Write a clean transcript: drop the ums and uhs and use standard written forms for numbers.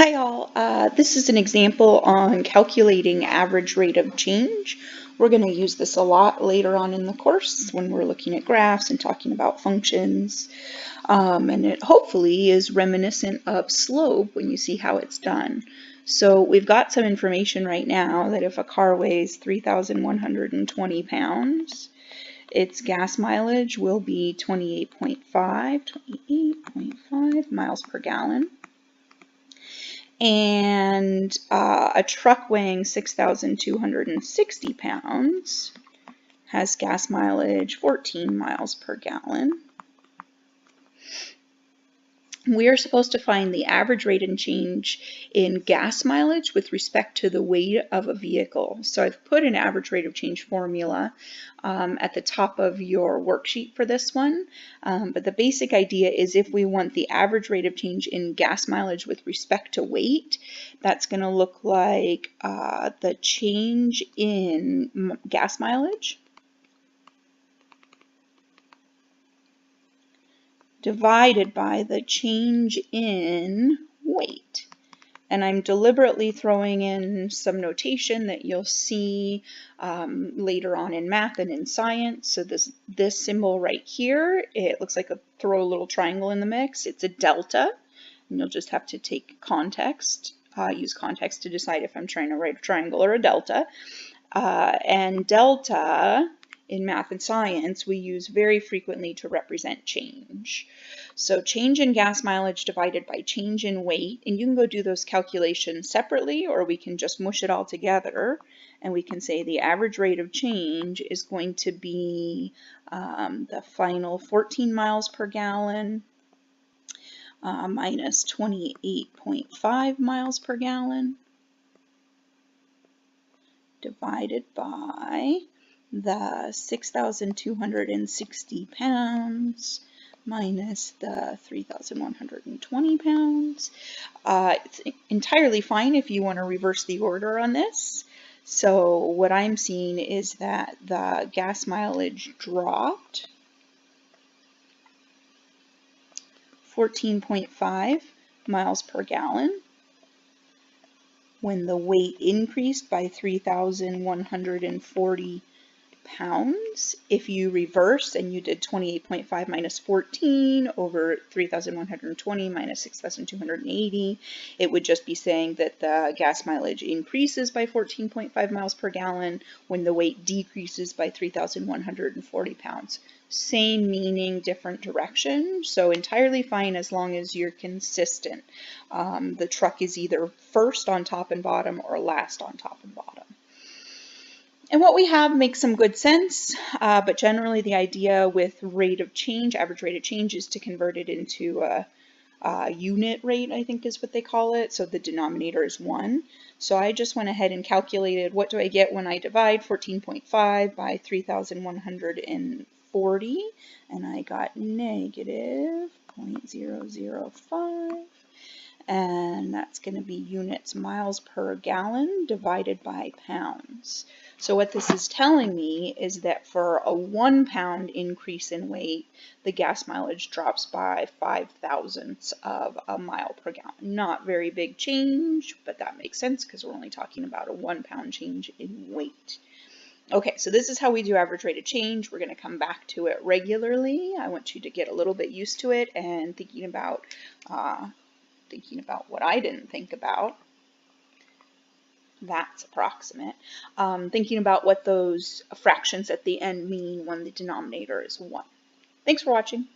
Hi all, this is an example on calculating average rate of change. We're going to use this a lot later on in the course when we're looking at graphs and talking about functions. And it hopefully is reminiscent of slope when you see how it's done. So we've got some information right now that if a car weighs 3,120 pounds, its gas mileage will be 28.5 miles per gallon. And a truck weighing 6,260 pounds has gas mileage 14 miles per gallon. We are supposed to find the average rate and change in gas mileage with respect to the weight of a vehicle. So I've put an average rate of change formula at the top of your worksheet for this one. But the basic idea is if we want the average rate of change in gas mileage with respect to weight, that's going to look like the change in gas mileage divided by the change in weight. And I'm deliberately throwing in some notation that you'll see later on in math and in science. So this symbol right here, it looks like throw a little triangle in the mix. It's a delta, and you'll just have to take context, use context to decide if I'm trying to write a triangle or a delta. And delta in math and science we use very frequently to represent change. So change in gas mileage divided by change in weight, and you can go do those calculations separately or we can just mush it all together and we can say the average rate of change is going to be the final 14 miles per gallon minus 28.5 miles per gallon divided by the 6,260 pounds minus the 3,120 pounds. It's entirely fine if you want to reverse the order on this. So what I'm seeing is that the gas mileage dropped 14.5 miles per gallon when the weight increased by 3,140 pounds. If you reverse and you did 28.5 minus 14 over 3,120 minus 6,280, it would just be saying that the gas mileage increases by 14.5 miles per gallon when the weight decreases by 3,140 pounds. Same meaning, different direction, so entirely fine as long as you're consistent. The truck is either first on top and bottom or last on top and bottom. And what we have makes some good sense, but generally the idea with rate of change, average rate of change, is to convert it into a unit rate, I think is what they call it. So the denominator is 1. So I just went ahead and calculated what do I get when I divide 14.5 by 3,140, and I got negative 0.005. And that's going to be units miles per gallon divided by pounds. So what this is telling me is that for a 1 pound increase in weight, the gas mileage drops by 5 thousandths of a mile per gallon. Not very big change, but that makes sense because we're only talking about a 1 pound change in weight. Okay, so this is how we do average rate of change. We're going to come back to it regularly. I want you to get a little bit used to it and thinking about what I didn't think about. That's approximate. Thinking about what those fractions at the end mean when the denominator is 1. Thanks for watching.